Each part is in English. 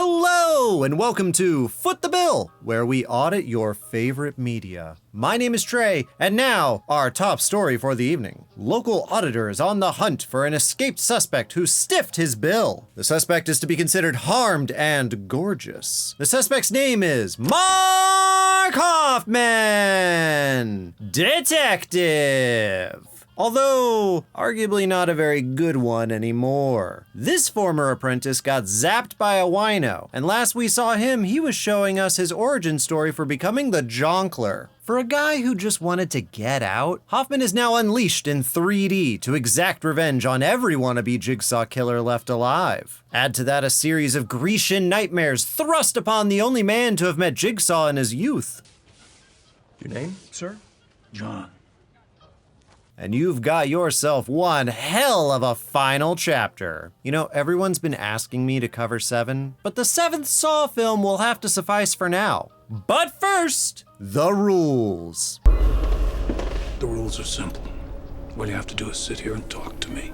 Hello and welcome to Foot the Bill, where we audit your favorite media. My name is Trey, and now our top story for the evening. Local auditor is on the hunt for an escaped suspect who stiffed his bill. The suspect is to be considered harmed and gorgeous. The suspect's name is Mark Hoffman, detective. Although, arguably not a very good one anymore. This former apprentice got zapped by a wino, and last we saw him, he was showing us his origin story for becoming the Jonkler. For a guy who just wanted to get out, Hoffman is now unleashed in 3D to exact revenge on every wannabe Jigsaw killer left alive. Add to that a series of Grecian nightmares thrust upon the only man to have met Jigsaw in his youth. Your name, sir? John. And you've got yourself one hell of a final chapter. You know, everyone's been asking me to cover 7, but the 7th Saw film will have to suffice for now. But first, the rules. The rules are simple. All you have to do is sit here and talk to me.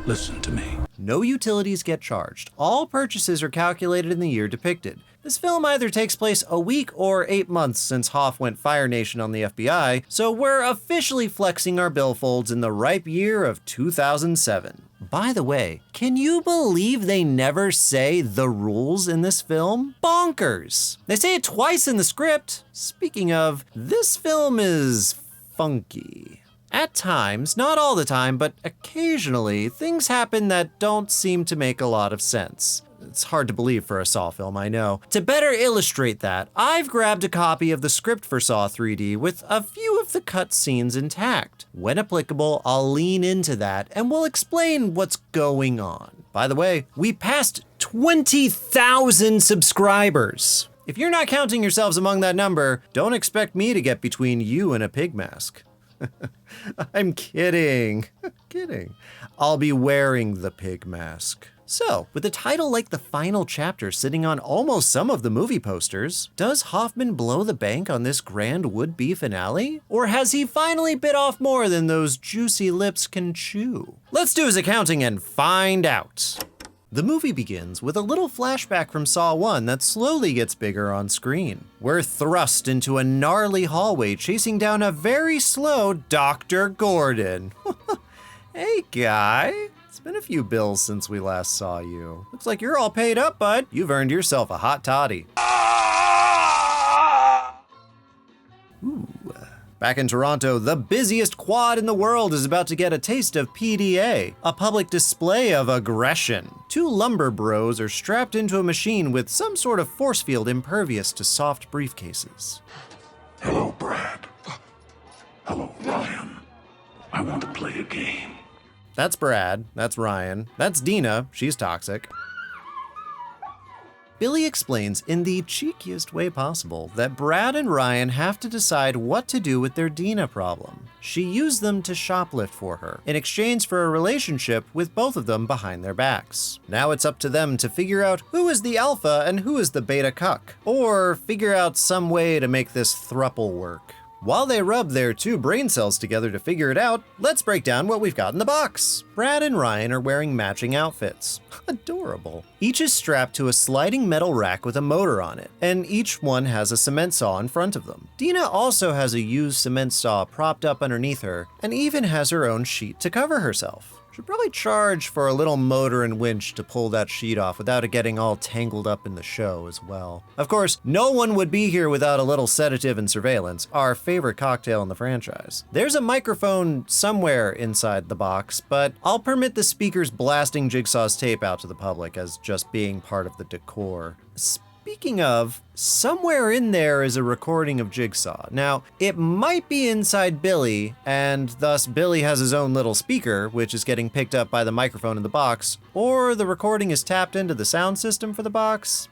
Listen to me. No utilities get charged. All purchases are calculated in the year depicted. This film either takes place a week or 8 months since Hoff went Fire Nation on the FBI, so we're officially flexing our billfolds in the ripe year of 2007. By the way, can you believe they never say the rules in this film? Bonkers! They say it twice in the script. Speaking of, this film is funky. At times, not all the time, but occasionally, things happen that don't seem to make a lot of sense. It's hard to believe for a Saw film, I know. To better illustrate that, I've grabbed a copy of the script for Saw 3D with a few of the cut scenes intact. When applicable, I'll lean into that and we'll explain what's going on. By the way, we passed 20,000 subscribers. If you're not counting yourselves among that number, don't expect me to get between you and a pig mask. I'm kidding. Kidding. I'll be wearing the pig mask. So, with a title like the final chapter sitting on almost some of the movie posters, does Hoffman blow the bank on this grand would-be finale? Or has he finally bit off more than those juicy lips can chew? Let's do his accounting and find out. The movie begins with a little flashback from Saw 1 that slowly gets bigger on screen. We're thrust into a gnarly hallway chasing down a very slow Dr. Gordon. Hey, guy. It's been a few bills since we last saw you. Looks like you're all paid up, bud. You've earned yourself a hot toddy. Ooh. Back in Toronto, the busiest quad in the world is about to get a taste of PDA, a public display of aggression. 2 lumber bros are strapped into a machine with some sort of force field impervious to soft briefcases. Hello, Brad. Hello, Ryan. I want to play a game. That's Brad, that's Ryan, that's Dina, she's toxic. Billy explains in the cheekiest way possible that Brad and Ryan have to decide what to do with their Dina problem. She used them to shoplift for her, in exchange for a relationship with both of them behind their backs. Now it's up to them to figure out who is the alpha and who is the beta cuck, or figure out some way to make this throuple work. While they rub their 2 brain cells together to figure it out, let's break down what we've got in the box. Brad and Ryan are wearing matching outfits. Adorable. Each is strapped to a sliding metal rack with a motor on it, and each one has a cement saw in front of them. Dina also has a used cement saw propped up underneath her, and even has her own sheet to cover herself. Should probably charge for a little motor and winch to pull that sheet off without it getting all tangled up in the show as well. Of course, no one would be here without a little sedative and surveillance, our favorite cocktail in the franchise. There's a microphone somewhere inside the box, but I'll permit the speakers blasting Jigsaw's tape out to the public as just being part of the decor. Speaking of, somewhere in there is a recording of Jigsaw. Now, it might be inside Billy, and thus Billy has his own little speaker, which is getting picked up by the microphone in the box, or the recording is tapped into the sound system for the box.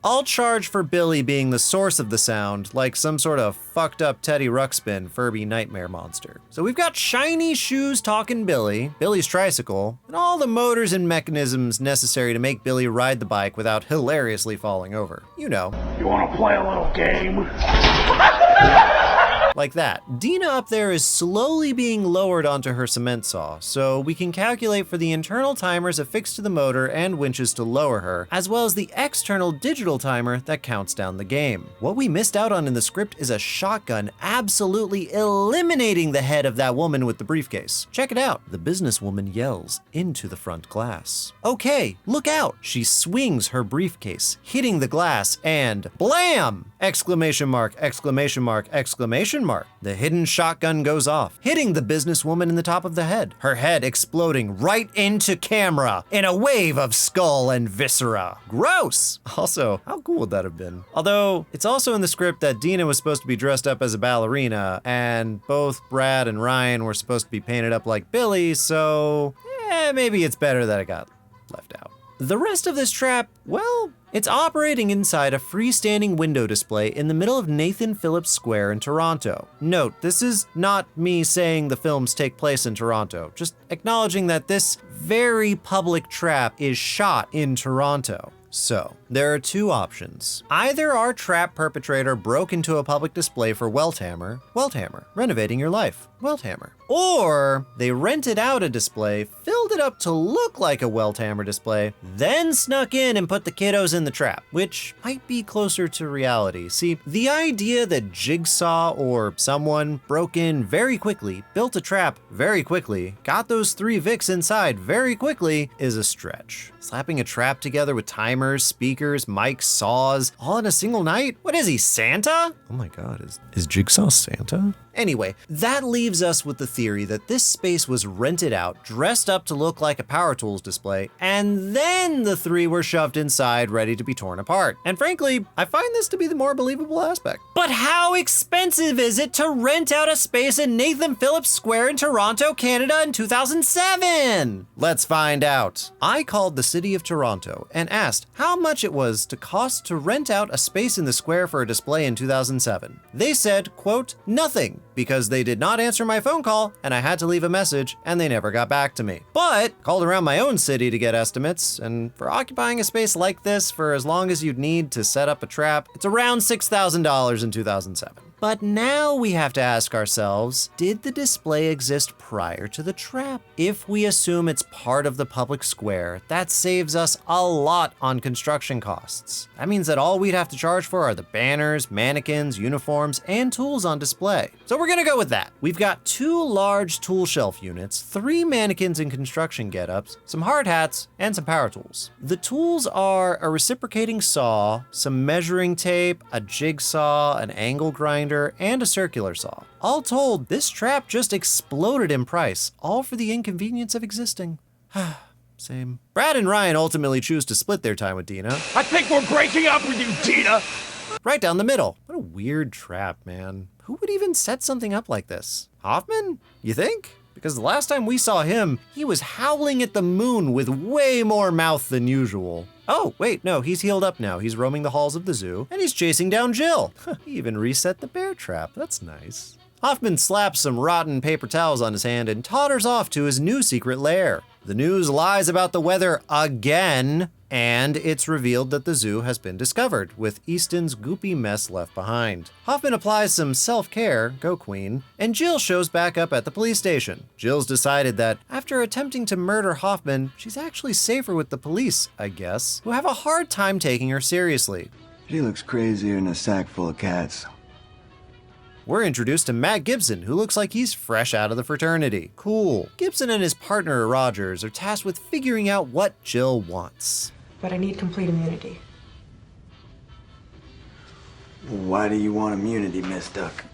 I'll charge for Billy being the source of the sound, like some sort of fucked up Teddy Ruxpin Furby nightmare monster. So we've got shiny shoes talking Billy, Billy's tricycle, and all the motors and mechanisms necessary to make Billy ride the bike without hilariously falling over. You know. You want to play a little game? like that. Dina up there is slowly being lowered onto her cement saw, so we can calculate for the internal timers affixed to the motor and winches to lower her, as well as the external digital timer that counts down the game. What we missed out on in the script is a shotgun absolutely eliminating the head of that woman with the briefcase. Check it out. The businesswoman yells into the front glass. Okay, look out! She swings her briefcase, hitting the glass, and blam! Exclamation mark, exclamation mark, exclamation mark. The hidden shotgun goes off, hitting the businesswoman in the top of the head, her head exploding right into camera in a wave of skull and viscera. Gross! Also, how cool would that have been? Although, it's also in the script that Dina was supposed to be dressed up as a ballerina, and both Brad and Ryan were supposed to be painted up like Billy, so maybe it's better that it got left out. The rest of this trap, well, it's operating inside a freestanding window display in the middle of Nathan Phillips Square in Toronto. Note, this is not me saying the films take place in Toronto, just acknowledging that this very public trap is shot in Toronto. So, there are two options. Either our trap perpetrator broke into a public display for Welthammer, renovating your life, Welthammer. Or they rented out a display, filled it up to look like a Welthammer display, then snuck in and put the kiddos in the trap, which might be closer to reality. See, the idea that Jigsaw or someone broke in very quickly, built a trap very quickly, got those 3 Vics inside very quickly is a stretch. Slapping a trap together with timers, speakers, mics, saws, all in a single night? What is he, Santa? Oh my God, is Jigsaw Santa? Anyway, that leaves us with the theory that this space was rented out, dressed up to look like a Power Tools display, and then the 3 were shoved inside ready to be torn apart. And frankly, I find this to be the more believable aspect. But how expensive is it to rent out a space in Nathan Phillips Square in Toronto, Canada in 2007? Let's find out. I called the city of Toronto and asked how much it was to cost to rent out a space in the square for a display in 2007. They said, quote, nothing, because they did not answer my phone call and I had to leave a message and they never got back to me. But called around my own city to get estimates, and for occupying a space like this for as long as you'd need to set up a trap, it's around $6,000 in 2007. But now we have to ask ourselves, did the display exist prior to the trap? If we assume it's part of the public square, that saves us a lot on construction costs. That means that all we'd have to charge for are the banners, mannequins, uniforms, and tools on display. So we're gonna go with that. We've got 2 large tool shelf units, 3 mannequins in construction getups, some hard hats, and some power tools. The tools are a reciprocating saw, some measuring tape, a jigsaw, an angle grinder, and a circular saw. All told, this trap just exploded in price, all for the inconvenience of existing. Same. Brad and Ryan ultimately choose to split their time with Dina. I think we're breaking up with you, Dina! Right down the middle. What a weird trap, man. Who would even set something up like this? Hoffman? You think? Because the last time we saw him, he was howling at the moon with way more mouth than usual. Oh, wait, no, he's healed up now. He's roaming the halls of the zoo, and he's chasing down Jill. He even reset the bear trap. That's nice. Hoffman slaps some rotten paper towels on his hand and totters off to his new secret lair. The news lies about the weather again, and it's revealed that the zoo has been discovered, with Easton's goopy mess left behind. Hoffman applies some self-care, go queen, and Jill shows back up at the police station. Jill's decided that after attempting to murder Hoffman, she's actually safer with the police, I guess, who have a hard time taking her seriously. She looks crazier than a sack full of cats. We're introduced to Matt Gibson, who looks like he's fresh out of the fraternity. Cool. Gibson and his partner, Rogers, are tasked with figuring out what Jill wants. But I need complete immunity. Why do you want immunity, Miss Duck?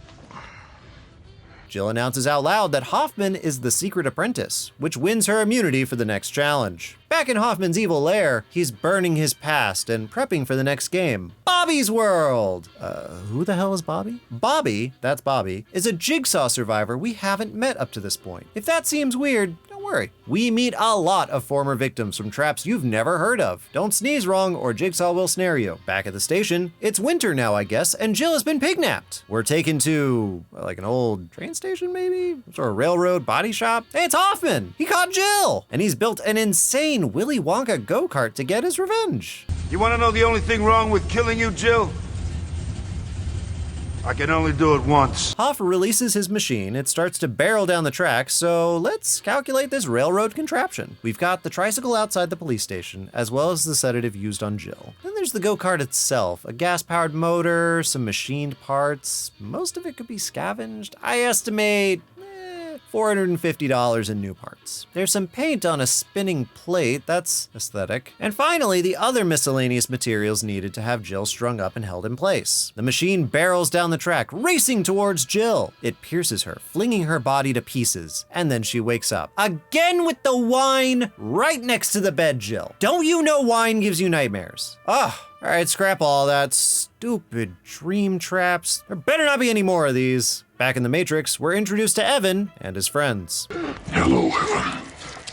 Jill announces out loud that Hoffman is the secret apprentice, which wins her immunity for the next challenge. Back in Hoffman's evil lair, he's burning his past and prepping for the next game. Bobby's World! Who the hell is Bobby? Bobby, that's Bobby, is a Jigsaw survivor we haven't met up to this point. If that seems weird, don't worry. We meet a lot of former victims from traps you've never heard of. Don't sneeze wrong or Jigsaw will snare you. Back at the station, it's winter now, I guess, and Jill has been pignapped. We're taken to, like, an old train station, maybe? Some sort of railroad body shop? Hey, it's Hoffman! He caught Jill! And he's built an insane Willy Wonka go-kart to get his revenge. You want to know the only thing wrong with killing you, Jill? I can only do it once. Hoff releases his machine. It starts to barrel down the track, so let's calculate this railroad contraption. We've got the tricycle outside the police station, as well as the sedative used on Jill. Then there's the go-kart itself, a gas-powered motor, some machined parts. Most of it could be scavenged. I estimate $450 in new parts. There's some paint on a spinning plate, that's aesthetic. And finally, the other miscellaneous materials needed to have Jill strung up and held in place. The machine barrels down the track, racing towards Jill. It pierces her, flinging her body to pieces, and then she wakes up. Again with the wine right next to the bed, Jill. Don't you know wine gives you nightmares? Ugh. All right, scrap all that stupid dream traps. There better not be any more of these. Back in the Matrix, we're introduced to Evan and his friends. Hello, Evan.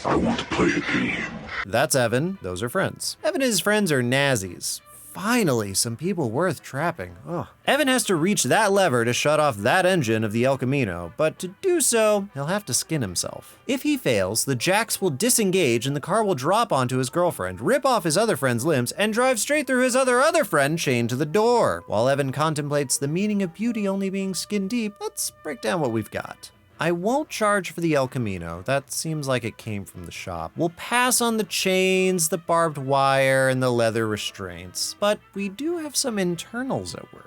I want to play a game. That's Evan, those are friends. Evan and his friends are Nazis. Finally, some people worth trapping. Ugh. Evan has to reach that lever to shut off that engine of the El Camino, but to do so, he'll have to skin himself. If he fails, the jacks will disengage and the car will drop onto his girlfriend, rip off his other friend's limbs, and drive straight through his other friend chained to the door. While Evan contemplates the meaning of beauty only being skin deep, let's break down what we've got. I won't charge for the El Camino. That seems like it came from the shop. We'll pass on the chains, the barbed wire, and the leather restraints, but we do have some internals at work.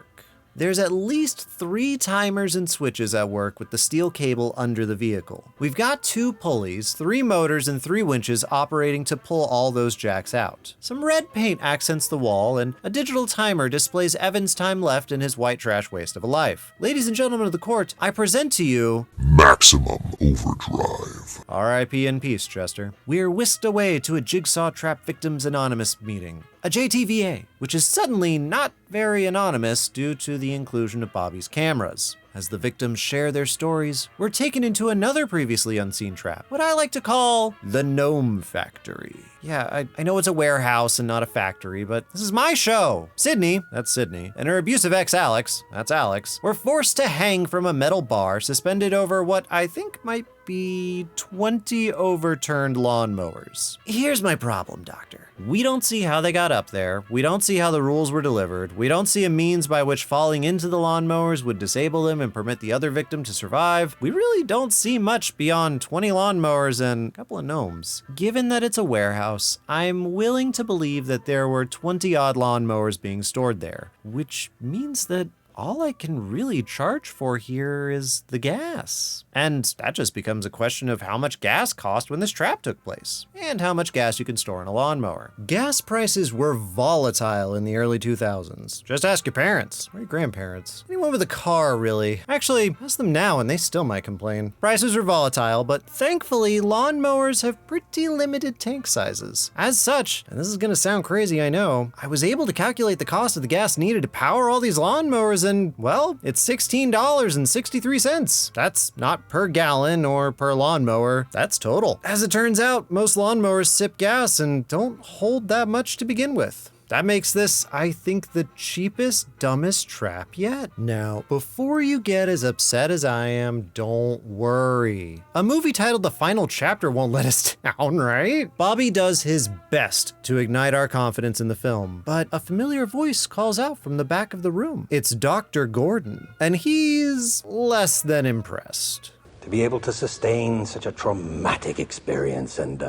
There's at least 3 timers and switches at work with the steel cable under the vehicle. We've got 2 pulleys, 3 motors, and 3 winches operating to pull all those jacks out. Some red paint accents the wall, and a digital timer displays Evan's time left in his white trash waste of a life. Ladies and gentlemen of the court, I present to you Maximum Overdrive. R.I.P. in peace, Chester. We're whisked away to a Jigsaw Trap Victims Anonymous meeting. A JTVA, which is suddenly not very anonymous due to the inclusion of Bobby's cameras. As the victims share their stories, we're taken into another previously unseen trap, what I like to call the Gnome Factory. Yeah, I know it's a warehouse and not a factory, but this is my show. Sydney, that's Sydney, and her abusive ex Alex, that's Alex, were forced to hang from a metal bar suspended over what I think might be 20 overturned lawnmowers. Here's my problem, Doctor. We don't see how they got up there. We don't see how the rules were delivered. We don't see a means by which falling into the lawnmowers would disable them and permit the other victim to survive. We really don't see much beyond 20 lawnmowers and a couple of gnomes. Given that it's a warehouse, I'm willing to believe that there were 20 odd lawnmowers being stored there, which means that all I can really charge for here is the gas. And that just becomes a question of how much gas cost when this trap took place, and how much gas you can store in a lawnmower. Gas prices were volatile in the early 2000s. Just ask your parents, or your grandparents. Anyone with a car, really. Actually, ask them now and they still might complain. Prices are volatile, but thankfully, lawnmowers have pretty limited tank sizes. As such, and this is gonna sound crazy, I know, I was able to calculate the cost of the gas needed to power all these lawnmowers and, well, it's $16.63. That's not per gallon or per lawnmower, that's total. As it turns out, most lawnmowers sip gas and don't hold that much to begin with. That makes this, I think, the cheapest, dumbest trap yet. Now, before you get as upset as I am, don't worry. A movie titled The Final Chapter won't let us down, right? Bobby does his best to ignite our confidence in the film, but a familiar voice calls out from the back of the room. It's Dr. Gordon, and he's less than impressed. To be able to sustain such a traumatic experience and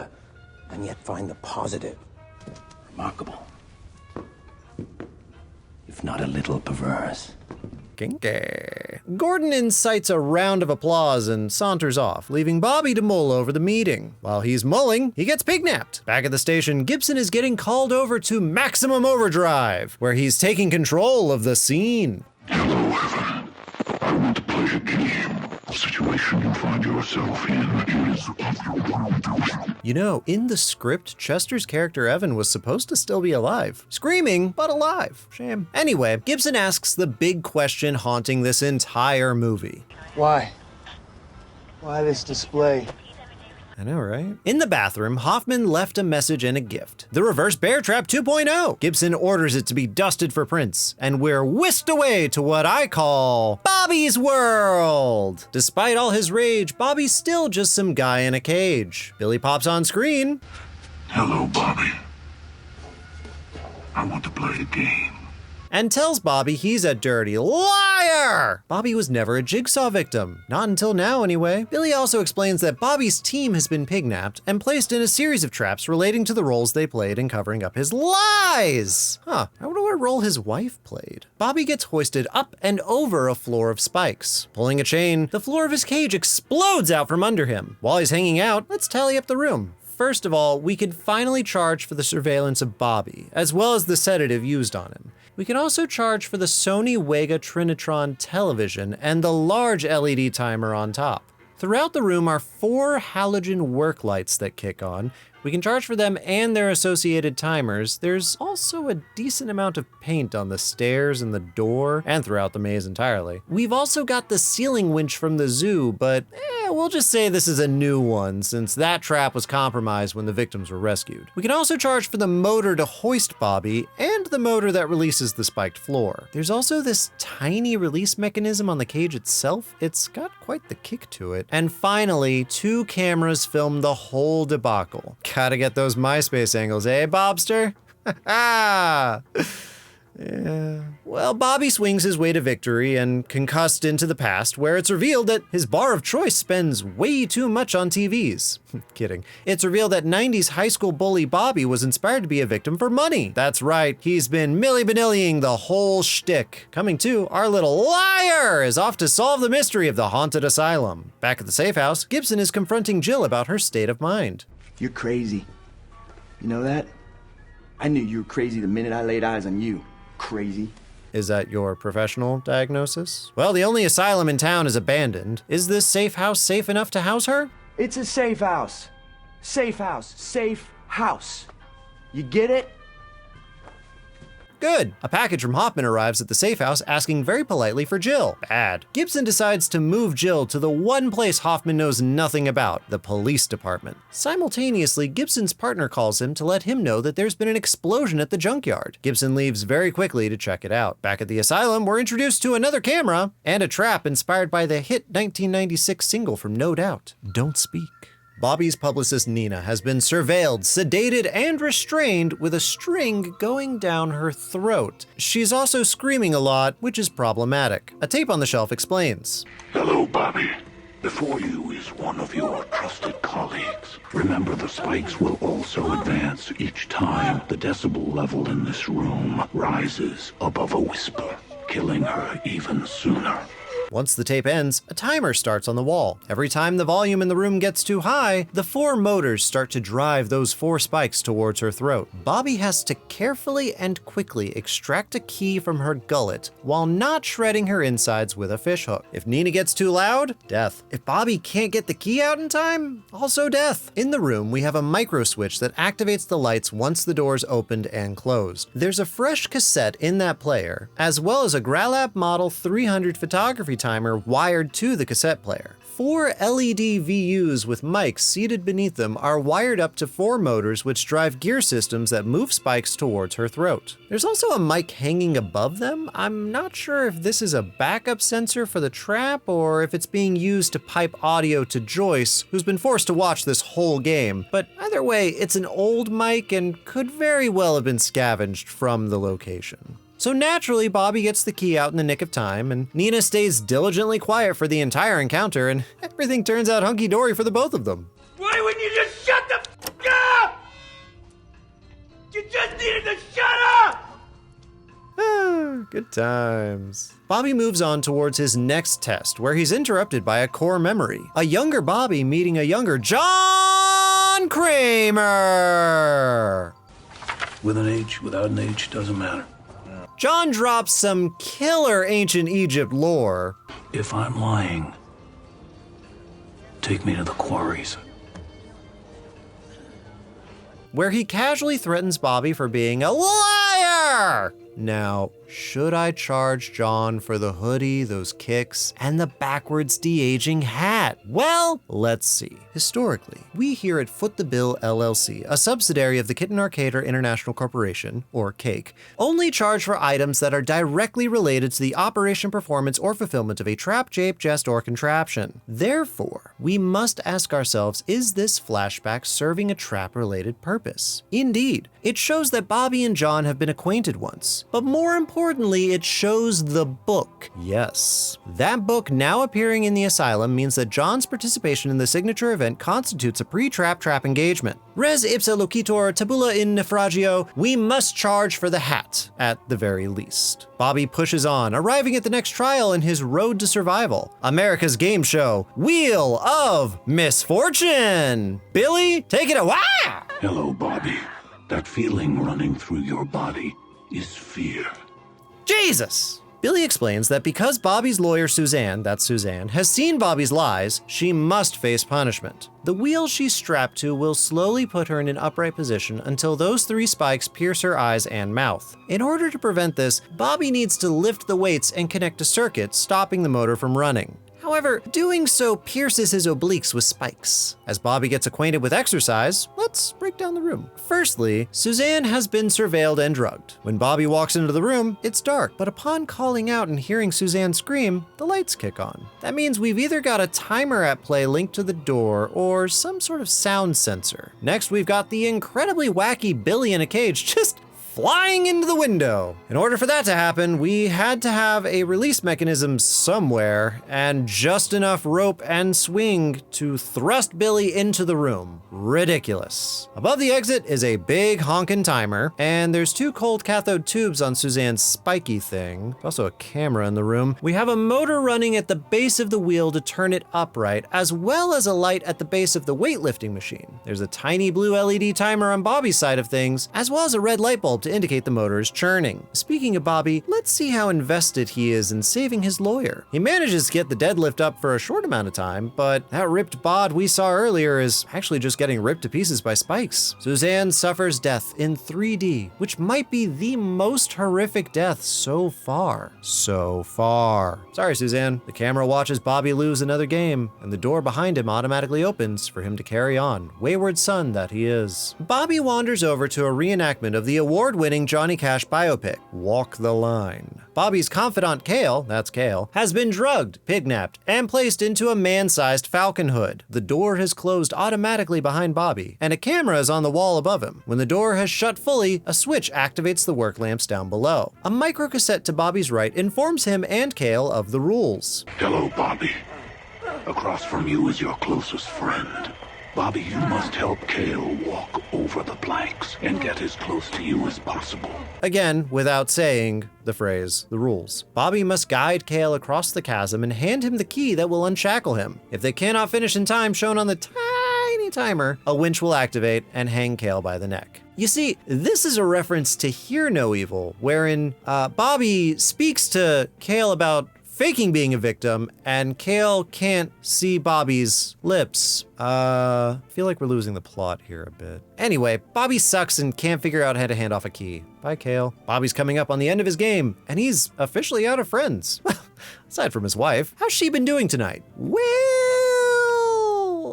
yet find the positive. Remarkable. If not a little perverse. Kinky. Gordon incites a round of applause and saunters off, leaving Bobby to mull over the meeting. While he's mulling, he gets pignapped. Back at the station, Gibson is getting called over to Maximum Overdrive, where he's taking control of the scene. Hello, Evan. I want to play a game. The situation you find yourself in is of your own doing. You know, in the script, Chester's character Evan was supposed to still be alive. Screaming, but alive. Shame. Anyway, Gibson asks the big question haunting this entire movie. Why? Why this display? I know, right? In the bathroom, Hoffman left a message and a gift. The Reverse Bear Trap 2.0. Gibson orders it to be dusted for prints, and we're whisked away to what I call Bobby's world. Despite all his rage, Bobby's still just some guy in a cage. Billy pops on screen. Hello, Bobby. I want to play a game. and tells Bobby he's a dirty liar! Bobby was never a Jigsaw victim. Not until now, anyway. Billy also explains that Bobby's team has been kidnapped and placed in a series of traps relating to the roles they played in covering up his lies! Huh, I wonder what role his wife played. Bobby gets hoisted up and over a floor of spikes. Pulling a chain, the floor of his cage explodes out from under him. While he's hanging out, let's tally up the room. First of all, we could finally charge for the surveillance of Bobby, as well as the sedative used on him. We can also charge for the Sony Wega Trinitron television and the large LED timer on top. Throughout the room are 4 halogen work lights that kick on. We can charge for them and their associated timers. There's also a decent amount of paint on the stairs and the door and throughout the maze entirely. We've also got the ceiling winch from the zoo, but we'll just say this is a new one since that trap was compromised when the victims were rescued. We can also charge for the motor to hoist Bobby and the motor that releases the spiked floor. There's also this tiny release mechanism on the cage itself. It's got quite the kick to it. And finally, 2 cameras film the whole debacle. Gotta get those MySpace angles, eh, Bobster? Yeah. Well, Bobby swings his way to victory and concussed into the past, where it's revealed that his bar of choice spends way too much on TVs. Kidding. It's revealed that 90s high school bully Bobby was inspired to be a victim for money. That's right, he's been Milli Vanilliing the whole shtick. Coming to, our little liar is off to solve the mystery of the haunted asylum. Back at the safe house, Gibson is confronting Jill about her state of mind. You're crazy. You know that? I knew you were crazy the minute I laid eyes on you. Crazy. Is that your professional diagnosis? Well, the only asylum in town is abandoned. Is this safe house safe enough to house her? It's a safe house. Safe house. Safe house. You get it? Good. A package from Hoffman arrives at the safe house asking very politely for Jill. Bad. Gibson decides to move Jill to the one place Hoffman knows nothing about, the police department. Simultaneously, Gibson's partner calls him to let him know that there's been an explosion at the junkyard. Gibson leaves very quickly to check it out. Back at the asylum, we're introduced to another camera and a trap inspired by the hit 1996 single from No Doubt, Don't Speak. Bobby's publicist Nina has been surveilled, sedated, and restrained with a string going down her throat. She's also screaming a lot, which is problematic. A tape on the shelf explains. Hello, Bobby. Before you is one of your trusted colleagues. Remember, the spikes will also advance each time the decibel level in this room rises above a whisper, killing her even sooner. Once the tape ends, a timer starts on the wall. Every time the volume in the room gets too high, the 4 motors start to drive those 4 spikes towards her throat. Bobby has to carefully and quickly extract a key from her gullet while not shredding her insides with a fishhook. If Nina gets too loud, death. If Bobby can't get the key out in time, also death. In the room, we have a micro switch that activates the lights once the doors opened and closed. There's a fresh cassette in that player, as well as a Gralab Model 300 photography timer wired to the cassette player. 4 LED VUs with mics seated beneath them are wired up to 4 motors which drive gear systems that move spikes towards her throat. There's also a mic hanging above them. I'm not sure if this is a backup sensor for the trap or if it's being used to pipe audio to Joyce, who's been forced to watch this whole game. But either way, it's an old mic and could very well have been scavenged from the location. So naturally, Bobby gets the key out in the nick of time, and Nina stays diligently quiet for the entire encounter, and everything turns out hunky-dory for the both of them. Why wouldn't you just shut the f*** up? You just needed to shut up! Good times. Bobby moves on towards his next test, where he's interrupted by a core memory. A younger Bobby meeting a younger John Kramer! With an H, without an H, doesn't matter. John drops some killer ancient Egypt lore. If I'm lying, take me to the quarries. Where he casually threatens Bobby for being a liar! Now, should I charge John for the hoodie, those kicks, and the backwards de-aging hat? Well, let's see. Historically, we here at Foot the Bill LLC, a subsidiary of the Kitten Arcader International Corporation, or CAKE, only charge for items that are directly related to the operation, performance, or fulfillment of a trap, jape, jest, or contraption. Therefore, we must ask ourselves, is this flashback serving a trap-related purpose? Indeed, it shows that Bobby and John have been acquainted once, but more importantly, importantly, it shows the book. Yes. That book now appearing in the asylum means that John's participation in the signature event constitutes a pre-trap engagement. Res ipsa loquitur tabula in naufragio, we must charge for the hat, at the very least. Bobby pushes on, arriving at the next trial in his road to survival, America's game show, Wheel of Misfortune. Billy, take it away! Hello, Bobby. That feeling running through your body is fear. Jesus! Billy explains that because Bobby's lawyer Suzanne, that's Suzanne, has seen Bobby's lies, she must face punishment. The wheel she's strapped to will slowly put her in an upright position until those 3 spikes pierce her eyes and mouth. In order to prevent this, Bobby needs to lift the weights and connect a circuit, stopping the motor from running. However, doing so pierces his obliques with spikes. As Bobby gets acquainted with exercise, let's break down the room. Firstly, Suzanne has been surveilled and drugged. When Bobby walks into the room, it's dark, but upon calling out and hearing Suzanne scream, the lights kick on. That means we've either got a timer at play linked to the door or some sort of sound sensor. Next, we've got the incredibly wacky Billy in a cage just flying into the window. In order for that to happen, we had to have a release mechanism somewhere and just enough rope and swing to thrust Billy into the room. Ridiculous. Above the exit is a big honkin' timer, and there's 2 cold cathode tubes on Suzanne's spiky thing. There's also a camera in the room. We have a motor running at the base of the wheel to turn it upright, as well as a light at the base of the weightlifting machine. There's a tiny blue LED timer on Bobby's side of things, as well as a red light bulb to indicate the motor is churning. Speaking of Bobby, let's see how invested he is in saving his lawyer. He manages to get the deadlift up for a short amount of time, but that ripped bod we saw earlier is actually just getting ripped to pieces by spikes. Suzanne suffers death in 3D, which might be the most horrific death so far. Sorry, Suzanne. The camera watches Bobby lose another game, and the door behind him automatically opens for him to carry on, wayward son that he is. Bobby wanders over to a reenactment of the award-winning Johnny Cash biopic, Walk the Line. Bobby's confidant Kale, that's Kale, has been drugged, pignapped, and placed into a man-sized falcon hood. The door has closed automatically behind Bobby, and a camera is on the wall above him. When the door has shut fully, a switch activates the work lamps down below. A microcassette to Bobby's right informs him and Kale of the rules. Hello, Bobby. Across from you is your closest friend. Bobby, you must help Kale walk over the planks and get as close to you as possible. Again, without saying the phrase, the rules. Bobby must guide Kale across the chasm and hand him the key that will unshackle him. If they cannot finish in time shown on the tiny timer, a winch will activate and hang Kale by the neck. You see, this is a reference to Hear No Evil, wherein Bobby speaks to Kale about faking being a victim, and Kale can't see Bobby's lips. I feel like we're losing the plot here a bit. Anyway, Bobby sucks and can't figure out how to hand off a key. Bye, Kale. Bobby's coming up on the end of his game, and he's officially out of friends. Aside from his wife. How's she been doing tonight? Well,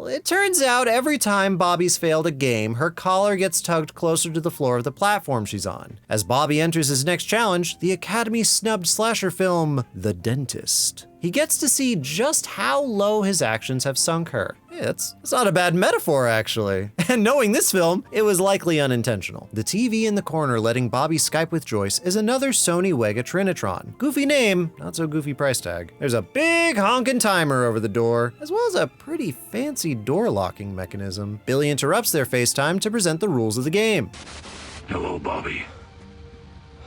it turns out every time Bobby's failed a game, her collar gets tugged closer to the floor of the platform she's on. As Bobby enters his next challenge, the Academy snubbed slasher film, The Dentist. He gets to see just how low his actions have sunk her. Yeah, that's not a bad metaphor, actually. And knowing this film, it was likely unintentional. The TV in the corner letting Bobby Skype with Joyce is another Sony Wega Trinitron. Goofy name, not so goofy price tag. There's a big honkin' timer over the door, as well as a pretty fancy door locking mechanism. Billy interrupts their FaceTime to present the rules of the game. Hello, Bobby.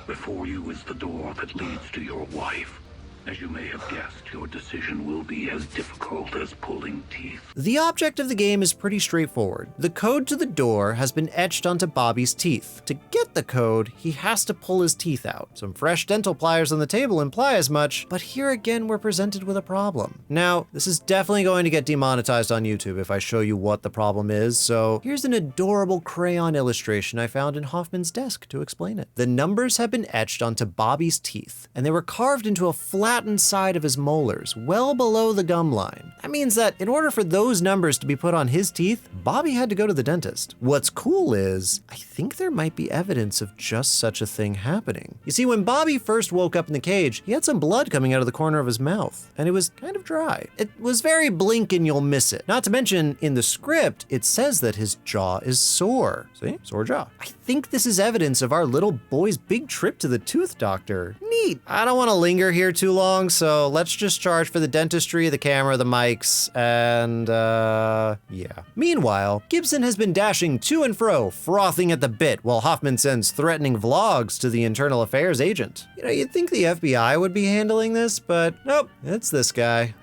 Before you is the door that leads to your wife. As you may have guessed, your decision will be as difficult as pulling teeth. The object of the game is pretty straightforward. The code to the door has been etched onto Bobby's teeth. To get the code, he has to pull his teeth out. Some fresh dental pliers on the table imply as much, but here again we're presented with a problem. Now, this is definitely going to get demonetized on YouTube if I show you what the problem is, so here's an adorable crayon illustration I found in Hoffman's desk to explain it. The numbers have been etched onto Bobby's teeth, and they were carved into a flat flattened side of his molars, well below the gum line. That means that in order for those numbers to be put on his teeth, Bobby had to go to the dentist. What's cool is, I think there might be evidence of just such a thing happening. You see, when Bobby first woke up in the cage, he had some blood coming out of the corner of his mouth, and it was kind of dry. It was very blink and you'll miss it. Not to mention, in the script, it says that his jaw is sore. See? Sore jaw. I think this is evidence of our little boy's big trip to the tooth doctor. Neat. I don't want to linger here too long, so let's just charge for the dentistry, the camera, the mics, and yeah. Meanwhile, Gibson has been dashing to and fro, frothing at the bit, while Hoffman sends threatening vlogs to the internal affairs agent. You know, you'd think the FBI would be handling this, but nope, it's this guy.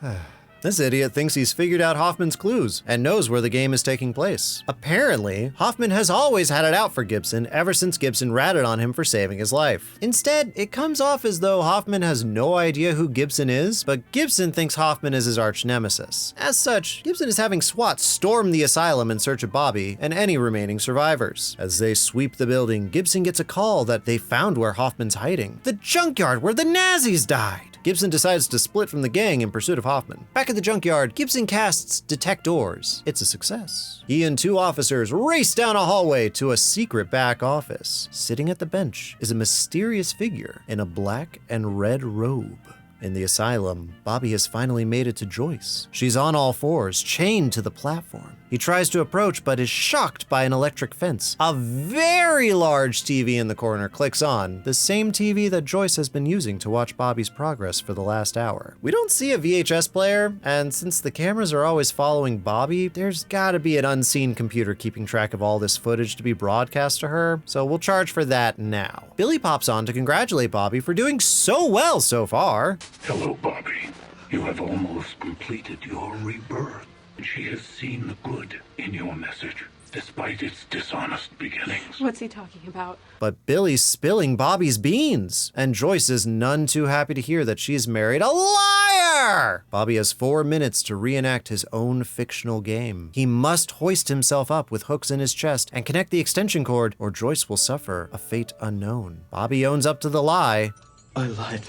This idiot thinks he's figured out Hoffman's clues and knows where the game is taking place. Apparently, Hoffman has always had it out for Gibson ever since Gibson ratted on him for saving his life. Instead, it comes off as though Hoffman has no idea who Gibson is, but Gibson thinks Hoffman is his arch nemesis. As such, Gibson is having SWAT storm the asylum in search of Bobby and any remaining survivors. As they sweep the building, Gibson gets a call that they found where Hoffman's hiding. The junkyard where the Nazis died! Gibson decides to split from the gang in pursuit of Hoffman. Back at the junkyard, Gibson casts Detect Doors. It's a success. He and two officers race down a hallway to a secret back office. Sitting at the bench is a mysterious figure in a black and red robe. In the asylum, Bobby has finally made it to Joyce. She's on all fours, chained to the platform. He tries to approach, but is shocked by an electric fence. A very large TV in the corner clicks on, the same TV that Joyce has been using to watch Bobby's progress for the last hour. We don't see a VHS player, and since the cameras are always following Bobby, there's gotta be an unseen computer keeping track of all this footage to be broadcast to her, so we'll charge for that now. Billy pops on to congratulate Bobby for doing so well so far. Hello, Bobby. You have almost completed your rebirth. She has seen the good in your message, despite its dishonest beginnings. What's he talking about? But Billy's spilling Bobby's beans, and Joyce is none too happy to hear that she's married a liar! Bobby has 4 minutes to reenact his own fictional game. He must hoist himself up with hooks in his chest and connect the extension cord, or Joyce will suffer a fate unknown. Bobby owns up to the lie. I lied.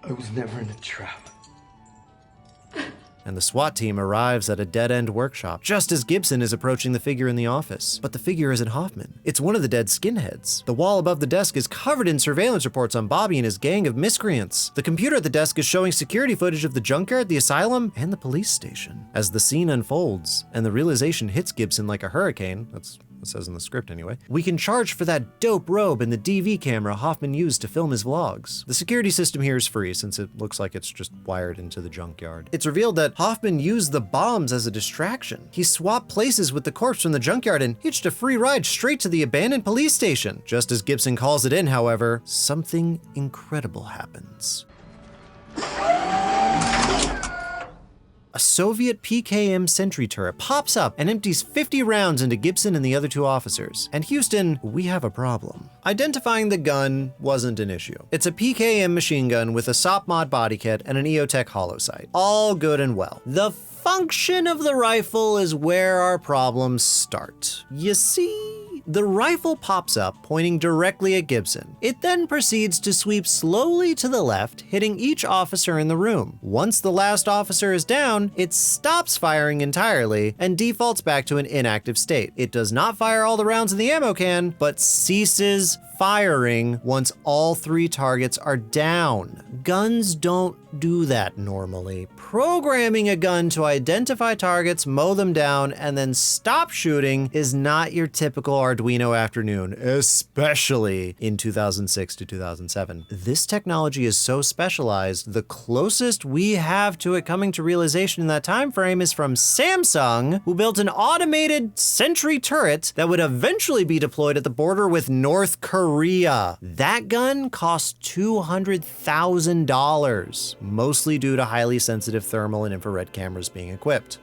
I was never in a trap. And the SWAT team arrives at a dead-end workshop just as Gibson is approaching the figure in the office. But the figure isn't Hoffman. It's one of the dead skinheads. The wall above the desk is covered in surveillance reports on Bobby and his gang of miscreants. The computer at the desk is showing security footage of the junkyard, the asylum, and the police station. As the scene unfolds and the realization hits Gibson like a hurricane, that's it says in the script anyway, we can charge for that dope robe and the DV camera Hoffman used to film his vlogs. The security system here is free since it looks like it's just wired into the junkyard. It's revealed that Hoffman used the bombs as a distraction. He swapped places with the corpse from the junkyard and hitched a free ride straight to the abandoned police station. Just as Gibson calls it in, however, something incredible happens. A Soviet PKM sentry turret pops up and empties 50 rounds into Gibson and the other two officers. And Houston, we have a problem. Identifying the gun wasn't an issue. It's a PKM machine gun with a SOP mod body kit and an EOTech hollow sight. All good and well. The function of the rifle is where our problems start. You see, the rifle pops up, pointing directly at Gibson. It then proceeds to sweep slowly to the left, hitting each officer in the room. Once the last officer is down, it stops firing entirely and defaults back to an inactive state. It does not fire all the rounds in the ammo can, but ceases firing once all 3 targets are down. Guns don't do that normally. Programming a gun to identify targets, mow them down, and then stop shooting is not your typical Arduino afternoon, especially in 2006 to 2007. This technology is so specialized, the closest we have to it coming to realization in that time frame is from Samsung, who built an automated sentry turret that would eventually be deployed at the border with North Korea. That gun cost $200,000, mostly due to highly sensitive thermal and infrared cameras being equipped.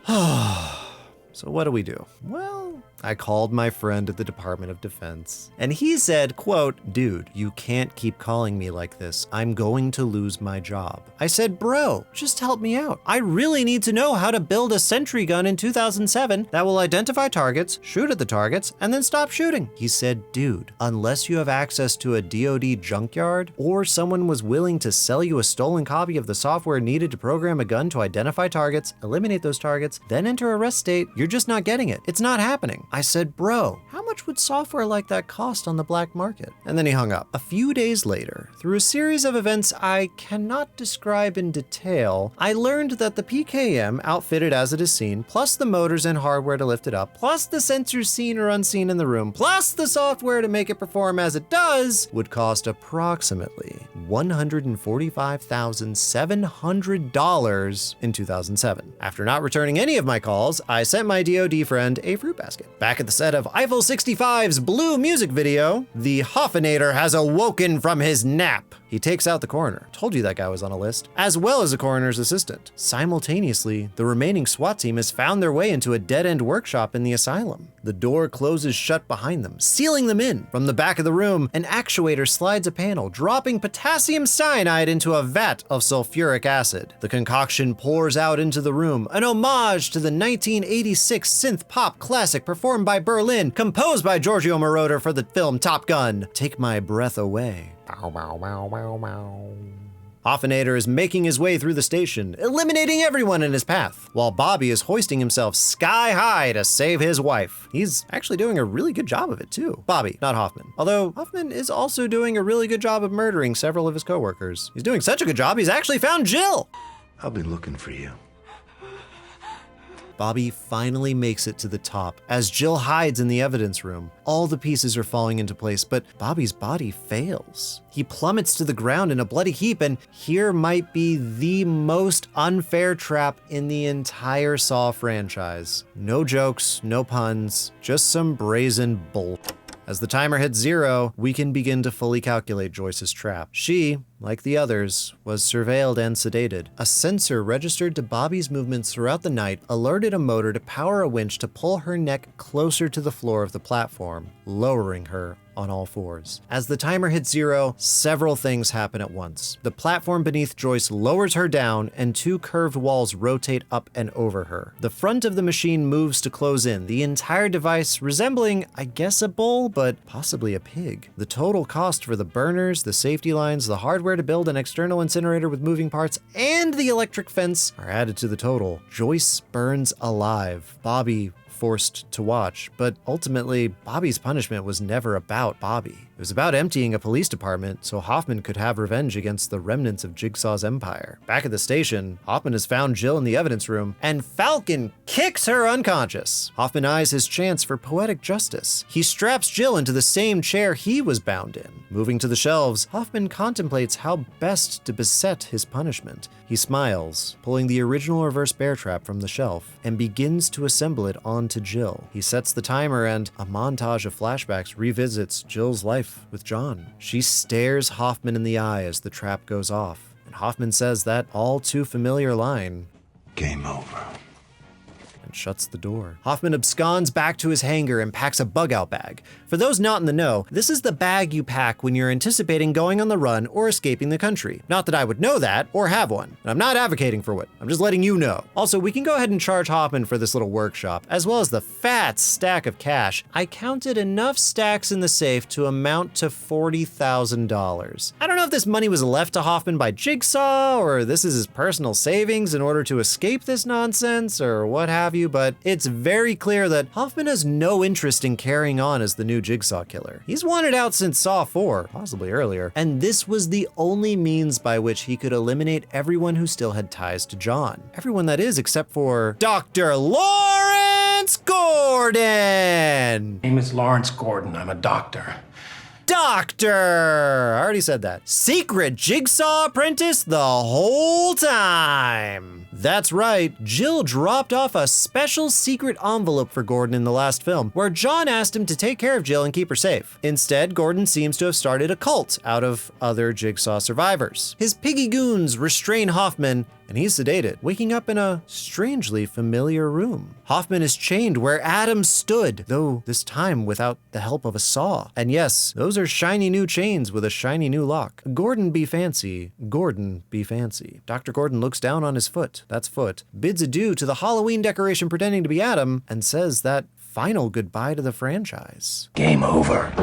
So what do we do? Well, I called my friend at the Department of Defense, and he said, quote, "Dude, you can't keep calling me like this. I'm going to lose my job." I said, "Bro, just help me out. I really need to know how to build a sentry gun in 2007 that will identify targets, shoot at the targets, and then stop shooting." He said, "Dude, unless you have access to a DoD junkyard, or someone was willing to sell you a stolen copy of the software needed to program a gun to identify targets, eliminate those targets, then enter a rest state, you're just not getting it. It's not happening." I said, "Bro, how much would software like that cost on the black market?" And then he hung up. A few days later, through a series of events I cannot describe in detail, I learned that the PKM outfitted as it is seen, plus the motors and hardware to lift it up, plus the sensors seen or unseen in the room, plus the software to make it perform as it does, would cost approximately $145,700 in 2007. After not returning any of my calls, I sent my DoD friend a fruit basket. Back at the set of Eiffel 65's Blue music video, the Hoffinator has awoken from his nap. He takes out the coroner. Told you that guy was on a list, as well as a coroner's assistant. Simultaneously, the remaining SWAT team has found their way into a dead-end workshop in the asylum. The door closes shut behind them, sealing them in. From the back of the room, an actuator slides a panel, dropping potassium cyanide into a vat of sulfuric acid. The concoction pours out into the room, an homage to the 1986 synth pop classic performed by Berlin, composed by Giorgio Moroder for the film Top Gun, Take My Breath Away. Bow, bow, bow, bow, bow. Hoffinator is making his way through the station, eliminating everyone in his path, while Bobby is hoisting himself sky high to save his wife. He's actually doing a really good job of it too. Bobby, not Hoffman. Although Hoffman is also doing a really good job of murdering several of his coworkers. He's doing such a good job, he's actually found Jill. I'll be looking for you. Bobby finally makes it to the top as Jill hides in the evidence room. All the pieces are falling into place, but Bobby's body fails. He plummets to the ground in a bloody heap, and here might be the most unfair trap in the entire Saw franchise. No jokes, no puns, just some brazen bull. As the timer hits 0, we can begin to fully calculate Joyce's trap. She, like the others, was surveilled and sedated. A sensor registered to Bobby's movements throughout the night alerted a motor to power a winch to pull her neck closer to the floor of the platform, lowering her on all fours. As the timer hits 0, several things happen at once. The platform beneath Joyce lowers her down, and 2 curved walls rotate up and over her. The front of the machine moves to close in, the entire device resembling, I guess, a bull, but possibly a pig. The total cost for the burners, the safety lines, the hardware to build an external incinerator with moving parts, and the electric fence are added to the total. Joyce burns alive. Bobby forced to watch, but ultimately, Bobby's punishment was never about Bobby. It was about emptying a police department so Hoffman could have revenge against the remnants of Jigsaw's empire. Back at the station, Hoffman has found Jill in the evidence room, and Falcon kicks her unconscious. Hoffman eyes his chance for poetic justice. He straps Jill into the same chair he was bound in. Moving to the shelves, Hoffman contemplates how best to beset his punishment. He smiles, pulling the original reverse bear trap from the shelf, and begins to assemble it onto Jill. He sets the timer, and a montage of flashbacks revisits Jill's life with John. She stares Hoffman in the eye as the trap goes off, and Hoffman says that all too familiar line, Game over. and shuts the door. Hoffman absconds back to his hangar and packs a bug-out bag. For those not in the know, this is the bag you pack when you're anticipating going on the run or escaping the country. Not that I would know that or have one, and I'm not advocating for it. I'm just letting you know. Also, we can go ahead and charge Hoffman for this little workshop, as well as the fat stack of cash. I counted enough stacks in the safe to amount to $40,000. I don't know if this money was left to Hoffman by Jigsaw, or this is his personal savings in order to escape this nonsense, or what have you, but it's very clear that Hoffman has no interest in carrying on as the new Jigsaw killer. He's wanted out since Saw 4, possibly earlier, and this was the only means by which he could eliminate everyone who still had ties to John. Everyone, that is, except for Dr. Lawrence Gordon! My name is Lawrence Gordon. I'm a doctor. Doctor! I already said that. Secret Jigsaw apprentice the whole time. That's right, Jill dropped off a special secret envelope for Gordon in the last film, where John asked him to take care of Jill and keep her safe. Instead, Gordon seems to have started a cult out of other Jigsaw survivors. His piggy goons restrain Hoffman, and he's sedated, waking up in a strangely familiar room. Hoffman is chained where Adam stood, though this time without the help of a saw. And yes, those are shiny new chains with a shiny new lock. Gordon be fancy, Gordon be fancy. Dr. Gordon looks down on his foot, that's foot, bids adieu to the Halloween decoration pretending to be Adam, and says that final goodbye to the franchise. Game over.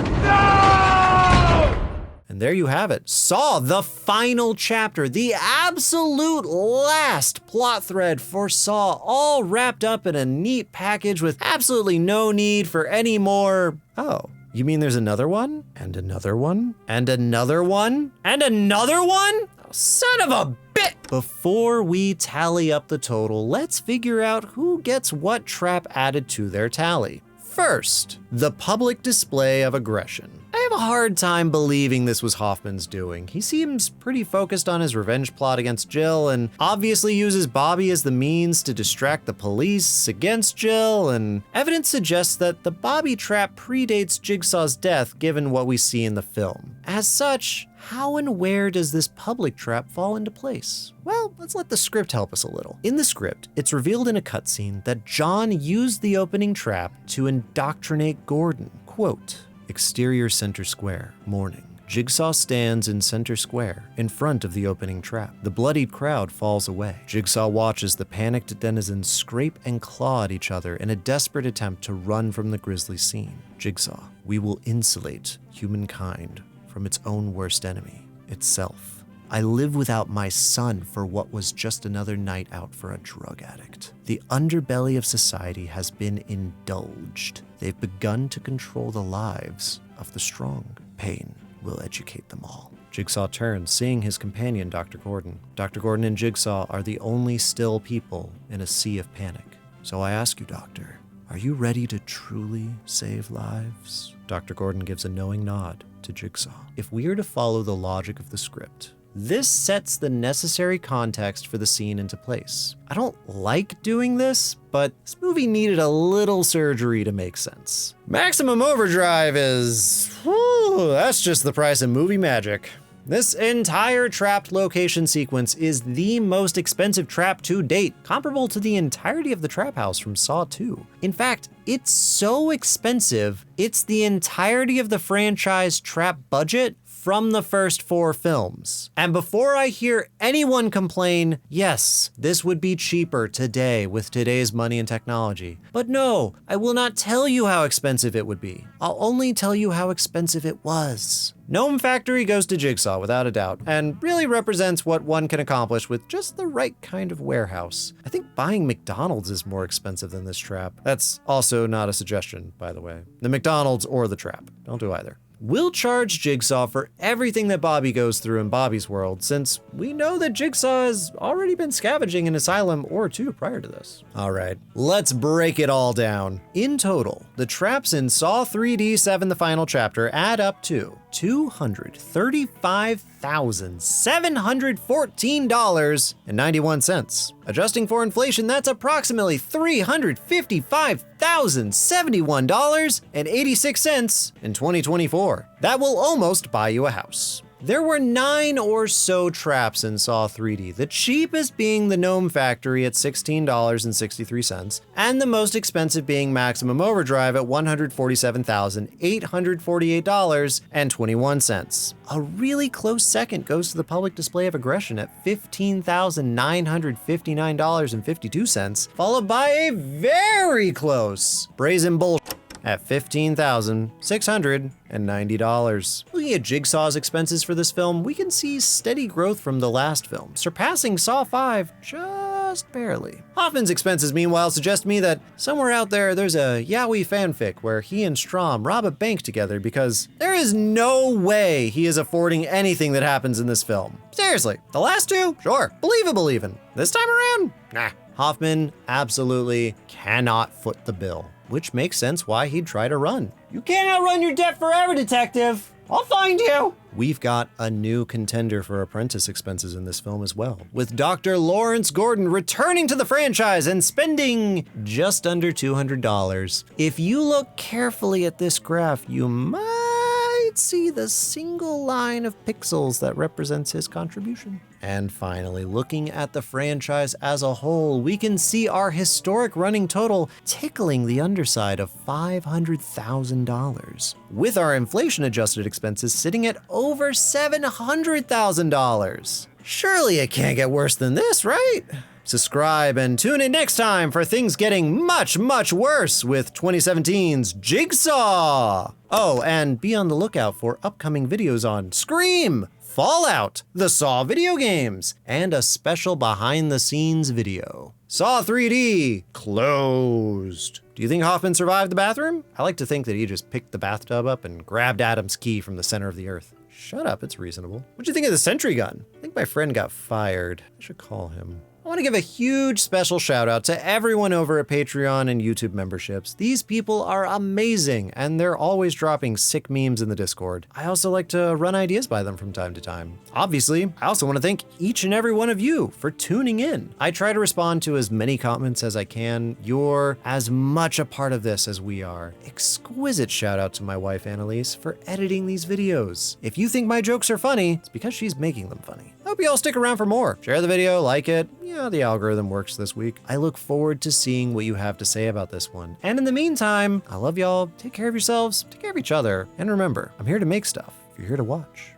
And there you have it. Saw, the final chapter, the absolute last plot thread for Saw, all wrapped up in a neat package with absolutely no need for any more. Oh, you mean there's another one? And another one? And another one? And another one? Oh, son of a bit! Before we tally up the total, let's figure out who gets what trap added to their tally. First, the public display of aggression. I have a hard time believing this was Hoffman's doing. He seems pretty focused on his revenge plot against Jill and obviously uses Bobby as the means to distract the police against Jill, and evidence suggests that the Bobby trap predates Jigsaw's death given what we see in the film. As such, how and where does this public trap fall into place? Well, let's let the script help us a little. In the script, it's revealed in a cutscene that John used the opening trap to indoctrinate Gordon. Quote, exterior center square, morning. Jigsaw stands in center square, in front of the opening trap. The bloodied crowd falls away. Jigsaw watches the panicked denizens scrape and claw at each other in a desperate attempt to run from the grisly scene. Jigsaw, we will insulate humankind from its own worst enemy, itself. I live without my son for what was just another night out for a drug addict. The underbelly of society has been indulged. They've begun to control the lives of the strong. Pain will educate them all. Jigsaw turns, seeing his companion, Dr. Gordon. Dr. Gordon and Jigsaw are the only still people in a sea of panic. So I ask you, Doctor, are you ready to truly save lives? Dr. Gordon gives a knowing nod to Jigsaw. If we are to follow the logic of the script, this sets the necessary context for the scene into place. I don't like doing this, but this movie needed a little surgery to make sense. Maximum Overdrive is, that's just the price of movie magic. This entire trapped location sequence is the most expensive trap to date, comparable to the entirety of the trap house from Saw 2. In fact, it's so expensive, it's the entirety of the franchise trap budget from the first 4 films. And before I hear anyone complain, yes, this would be cheaper today with today's money and technology. But no, I will not tell you how expensive it would be. I'll only tell you how expensive it was. Gnome Factory goes to Jigsaw without a doubt, and really represents what one can accomplish with just the right kind of warehouse. I think buying McDonald's is more expensive than this trap. That's also not a suggestion, by the way. The McDonald's or the trap. Don't do either. We'll charge Jigsaw for everything that Bobby goes through in Bobby's world, since we know that Jigsaw has already been scavenging an asylum or 2 prior to this. All right, let's break it all down. In total, the traps in Saw 3D7, the final chapter, add up to $235,714.91. Adjusting for inflation, that's approximately $355,071.86 in 2024. That will almost buy you a house. There were 9 or so traps in Saw 3D, the cheapest being the Gnome Factory at $16.63, and the most expensive being Maximum Overdrive at $147,848.21. A really close second goes to the public display of aggression at $15,959.52, followed by a very close Brazen Bull at $15,690. Looking at Jigsaw's expenses for this film, we can see steady growth from the last film, surpassing Saw 5 just barely. Hoffman's expenses, meanwhile, suggest to me that somewhere out there's a yaoi fanfic where he and Strom rob a bank together, because there is no way he is affording anything that happens in this film. Seriously, the last 2? Sure, believable even. This time around? Nah. Hoffman absolutely cannot foot the bill, which makes sense why he'd try to run. You can't outrun your debt forever, detective. I'll find you. We've got a new contender for apprentice expenses in this film as well, with Dr. Lawrence Gordon returning to the franchise and spending just under $200. If you look carefully at this graph, you might see the single line of pixels that represents his contribution. And finally, looking at the franchise as a whole, we can see our historic running total tickling the underside of $500,000, with our inflation-adjusted expenses sitting at over $700,000. Surely it can't get worse than this, right? Subscribe and tune in next time for things getting much, much worse with 2017's Jigsaw! Oh, and be on the lookout for upcoming videos on Scream, Fallout, the Saw video games, and a special behind-the-scenes video. Saw 3D closed. Do you think Hoffman survived the bathroom? I like to think that he just picked the bathtub up and grabbed Adam's key from the center of the earth. Shut up, it's reasonable. What'd you think of the sentry gun? I think my friend got fired. I should call him. I want to give a huge special shout out to everyone over at Patreon and YouTube memberships. These people are amazing, and they're always dropping sick memes in the Discord. I also like to run ideas by them from time to time. Obviously, I also want to thank each and every one of you for tuning in. I try to respond to as many comments as I can. You're as much a part of this as we are. Exquisite shout out to my wife, Annalise, for editing these videos. If you think my jokes are funny, it's because she's making them funny. I hope you all stick around for more. Share the video, like it. Yeah, the algorithm works this week. I look forward to seeing what you have to say about this one. And in the meantime, I love y'all. Take care of yourselves, take care of each other. And remember, I'm here to make stuff. You're here to watch.